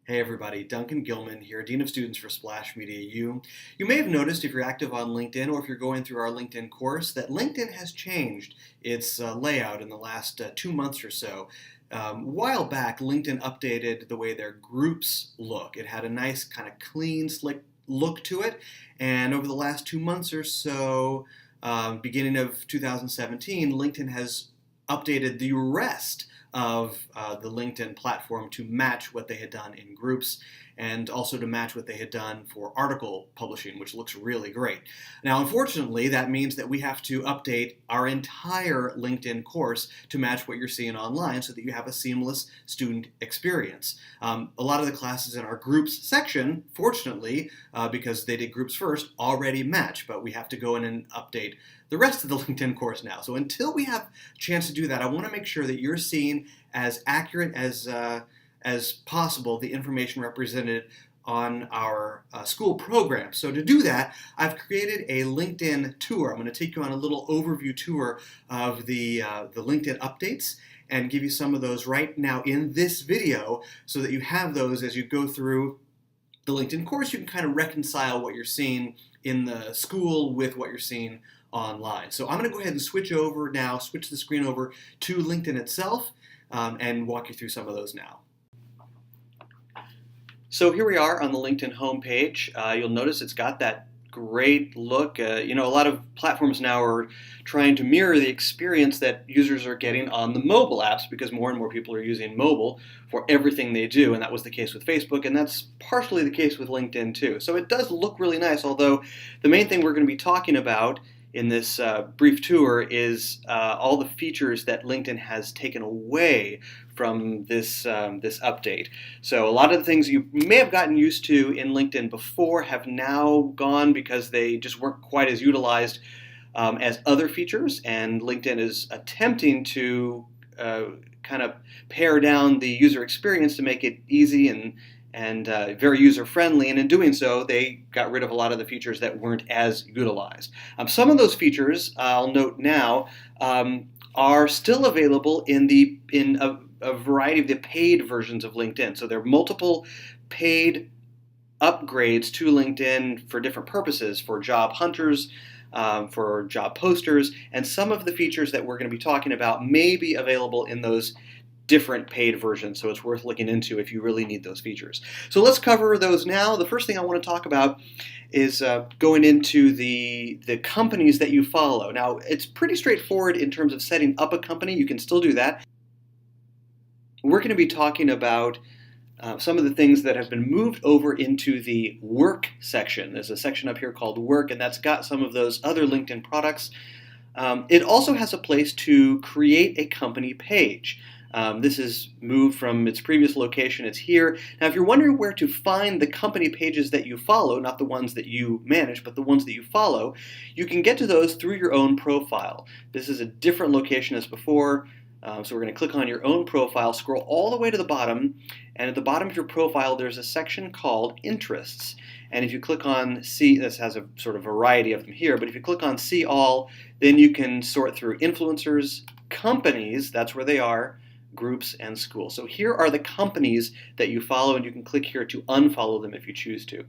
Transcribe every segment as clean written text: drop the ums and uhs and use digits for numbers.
Hey everybody, Duncan Gilman here, Dean of Students for Splash Media U. You may have noticed if you're active on LinkedIn or if you're going through our LinkedIn course that LinkedIn has changed its layout in the last 2 months or so. A while back, LinkedIn updated the way their groups look. It had a nice kind of clean, slick look to it, and over the last 2 months or so, beginning of 2017, LinkedIn has updated the rest of the LinkedIn platform to match what they had done in groups and also to match what they had done for article publishing, which looks really great. Now, unfortunately, that means that we have to update our entire LinkedIn course to match what you're seeing online so that you have a seamless student experience. A lot of the classes in our groups section, fortunately, because they did groups first, already match, but we have to go in and update the rest of the LinkedIn course now. So until we have a chance to do that, I want to make sure that you're seeing as accurate as possible the information represented on our school program. So to do that, I've created a LinkedIn tour. I'm going to take you on a little overview tour of the LinkedIn updates and give you some of those right now in this video so that you have those as you go through the LinkedIn course. You can kind of reconcile what you're seeing in the school with what you're seeing online. So I'm going to go ahead and switch the screen over to LinkedIn itself and walk you through some of those now. So here we are on the LinkedIn homepage. You'll notice it's got that great look. A lot of platforms now are trying to mirror the experience that users are getting on the mobile apps because more and more people are using mobile for everything they do, and that was the case with Facebook, and that's partially the case with LinkedIn too. So it does look really nice, although the main thing we're going to be talking about in this brief tour is all the features that LinkedIn has taken away from this update. So a lot of the things you may have gotten used to in LinkedIn before have now gone because they just weren't quite as utilized as other features, and LinkedIn is attempting to kind of pare down the user experience to make it easy and very user-friendly, and in doing so, they got rid of a lot of the features that weren't as utilized. Some of those features, I'll note now, are still available in a variety of the paid versions of LinkedIn. So there are multiple paid upgrades to LinkedIn for different purposes, for job hunters, for job posters, and some of the features that we're going to be talking about may be available in those different paid versions, so it's worth looking into if you really need those features. So let's cover those now. The first thing I want to talk about is going into the companies that you follow. Now, it's pretty straightforward in terms of setting up a company. You can still do that. We're going to be talking about some of the things that have been moved over into the work section. There's a section up here called work, and that's got some of those other LinkedIn products. It also has a place to create a company page. This is moved from its previous location. It's here. Now, if you're wondering where to find the company pages that you follow, not the ones that you manage, but the ones that you follow, you can get to those through your own profile. This is a different location as before. So we're going to click on your own profile, scroll all the way to the bottom, and at the bottom of your profile there's a section called Interests. And if you click on See, this has a sort of variety of them here, but if you click on See All, then you can sort through influencers, companies, that's where they are, groups, and schools. So here are the companies that you follow, and you can click here to unfollow them if you choose to.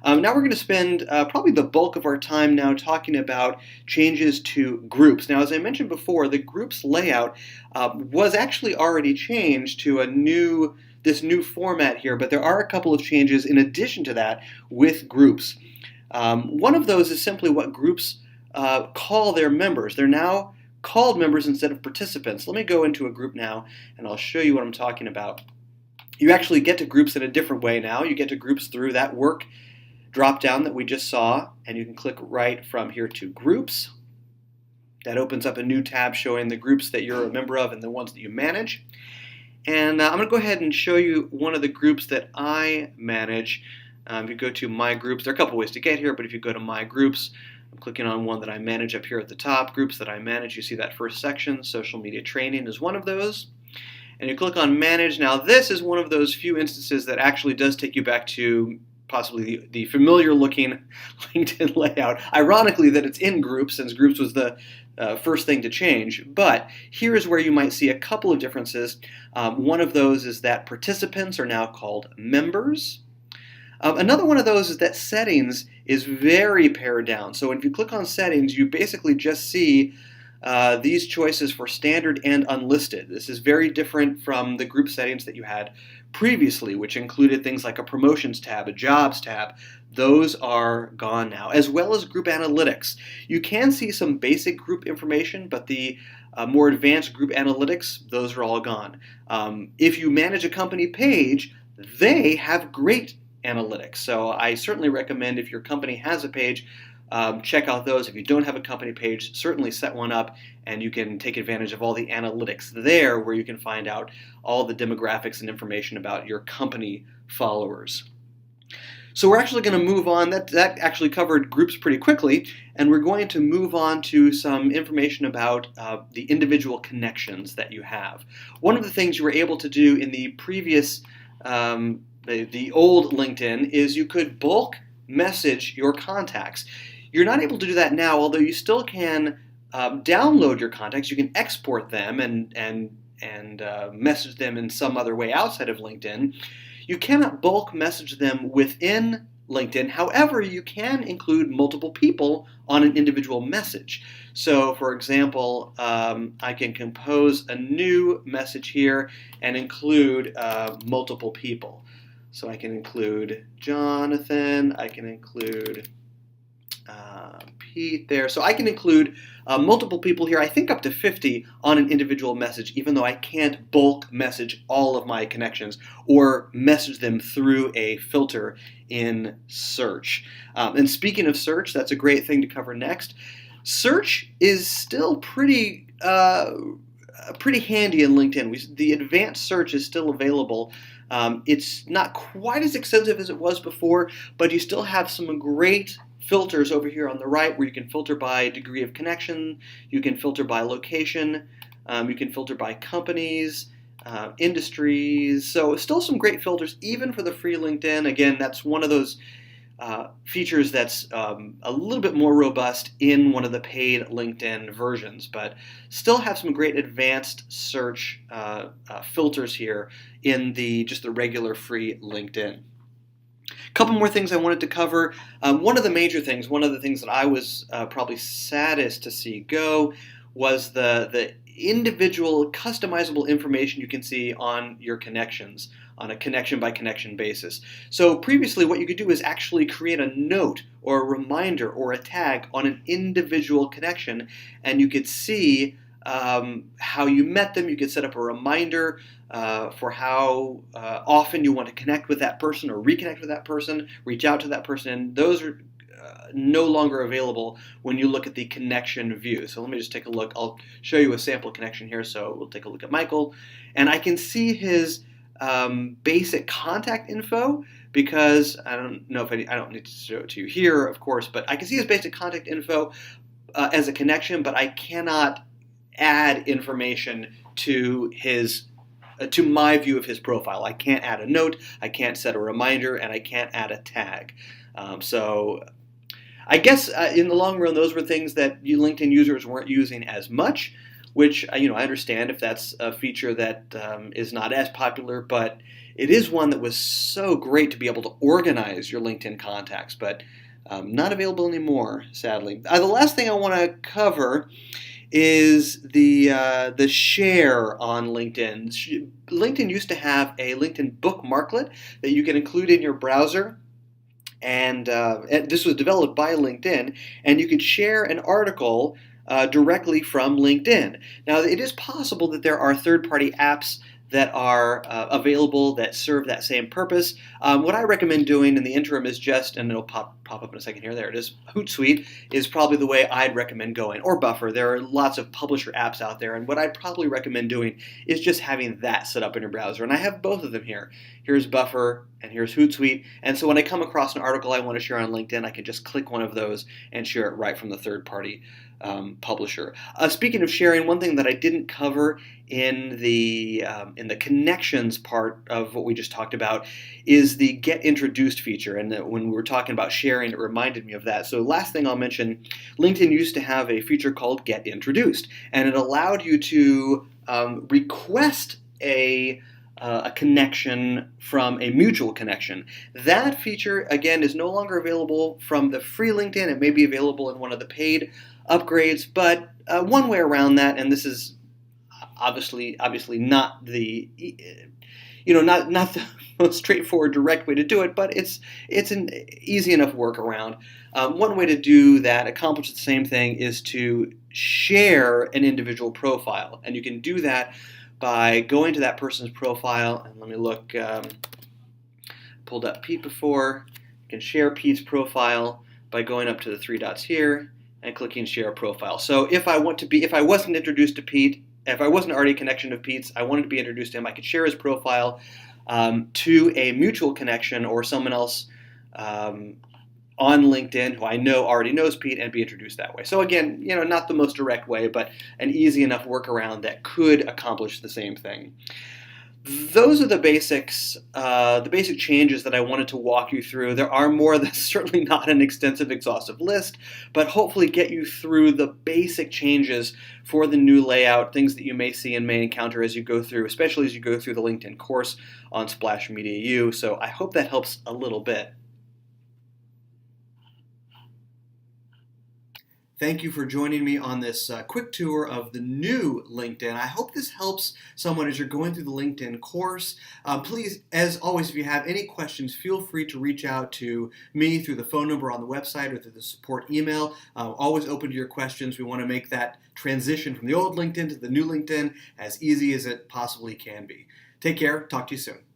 Now we're going to spend probably the bulk of our time now talking about changes to groups. Now, as I mentioned before, the groups layout was actually already changed to this new format here, but there are a couple of changes in addition to that with groups. One of those is simply what groups call their members. They're now called members instead of participants. Let me go into a group now and I'll show you what I'm talking about. You actually get to groups in a different way now. You get to groups through that work drop down that we just saw, and you can click right from here to groups. That opens up a new tab showing the groups that you're a member of and the ones that you manage. And I'm going to go ahead and show you one of the groups that I manage. If you go to My Groups, there are a couple ways to get here, but if you go to My Groups, I'm clicking on one that I manage up here at the top. Groups that I manage, you see that first section. Social media training is one of those. And you click on Manage. Now this is one of those few instances that actually does take you back to possibly the familiar looking LinkedIn layout. Ironically that it's in Groups, since Groups was the first thing to change. But here is where you might see a couple of differences. One of those is that participants are now called members. Another one of those is that settings is very pared down. So if you click on settings, you basically just see these choices for standard and unlisted. This is very different from the group settings that you had previously, which included things like a promotions tab, a jobs tab. Those are gone now, as well as group analytics. You can see some basic group information, but the more advanced group analytics, those are all gone. If you manage a company page, they have great analytics. So I certainly recommend, if your company has a page, check out those. If you don't have a company page, certainly set one up, and you can take advantage of all the analytics there, where you can find out all the demographics and information about your company followers. So we're actually going to move on. That actually covered Groups pretty quickly, and we're going to move on to some information about the individual connections that you have. One of the things you were able to do in the previous the old LinkedIn is you could bulk message your contacts. You're not able to do that now, although you still can download your contacts. You can export them and message them in some other way outside of LinkedIn. You cannot bulk message them within LinkedIn. However, you can include multiple people on an individual message. So, for example, I can compose a new message here and include multiple people. So I can include Jonathan, I can include Pete there. So I can include multiple people here, I think up to 50 on an individual message, even though I can't bulk message all of my connections or message them through a filter in Search. And speaking of Search, that's a great thing to cover next. Search is still pretty handy in LinkedIn. The advanced search is still available. It's not quite as extensive as it was before, but you still have some great filters over here on the right, where you can filter by degree of connection, you can filter by location, you can filter by companies, industries. So still some great filters even for the free LinkedIn. Again, that's one of those features that's a little bit more robust in one of the paid LinkedIn versions, but still have some great advanced search filters here in just the regular free LinkedIn. A couple more things I wanted to cover. One of the things that I was probably saddest to see go was the individual customizable information you can see on your connections on a connection by connection basis. So previously what you could do is actually create a note or a reminder or a tag on an individual connection, and you could see how you met them. You could set up a reminder for how often you want to connect with that person or reconnect with that person, reach out to that person, and those are no longer available when you look at the connection view. So let me just take a look. I'll show you a sample connection here. So we'll take a look at Michael, and I can see his basic contact info, because I don't know if I don't need to show it to you here, of course, but I can see his basic contact info as a connection, but I cannot add information to my view of his profile. I can't add a note, I can't set a reminder, and I can't add a tag. So I guess in the long run, those were things that LinkedIn users weren't using as much, which I understand if that's a feature that is not as popular, but it is one that was so great to be able to organize your LinkedIn contacts, but not available anymore, sadly. The last thing I want to cover is the share on LinkedIn. LinkedIn used to have a LinkedIn bookmarklet that you can include in your browser, and this was developed by LinkedIn, and you could share an article directly from LinkedIn. Now, it is possible that there are third-party apps that are available that serve that same purpose. What I recommend doing in the interim is and it'll pop up in a second here, there it is, Hootsuite is probably the way I'd recommend going, or Buffer. There are lots of publisher apps out there, and what I'd probably recommend doing is just having that set up in your browser, and I have both of them here. here's Buffer, and here's Hootsuite. And so when I come across an article I want to share on LinkedIn, I can just click one of those and share it right from the third-party publisher. Speaking of sharing, one thing that I didn't cover in the connections part of what we just talked about is the Get Introduced feature. And when we were talking about sharing, it reminded me of that. So last thing I'll mention, LinkedIn used to have a feature called Get Introduced, and it allowed you to request a connection from a mutual connection. That feature, again, is no longer available from the free LinkedIn. It may be available in one of the paid upgrades, but one way around that, and this is obviously not the not the most straightforward direct way to do it, but it's an easy enough workaround. One way to do that, accomplish the same thing, is to share an individual profile, and you can do that by going to that person's profile. And let me look. Pulled up Pete before. You can share Pete's profile by going up to the three dots here and clicking Share Profile. So if I wasn't introduced to Pete, if I wasn't already a connection of Pete's, I wanted to be introduced to him, I could share his profile to a mutual connection or someone else on LinkedIn who I know already knows Pete and be introduced that way. So again, not the most direct way, but an easy enough workaround that could accomplish the same thing. Those are the basics, the basic changes that I wanted to walk you through. There are more. That's certainly not an extensive, exhaustive list, but hopefully get you through the basic changes for the new layout, things that you may see and may encounter as you go through, especially as you go through the LinkedIn course on Splash Media U. So I hope that helps a little bit. Thank you for joining me on this quick tour of the new LinkedIn. I hope this helps someone as you're going through the LinkedIn course. Please, as always, if you have any questions, feel free to reach out to me through the phone number on the website or through the support email. Always open to your questions. We want to make that transition from the old LinkedIn to the new LinkedIn as easy as it possibly can be. Take care. Talk to you soon.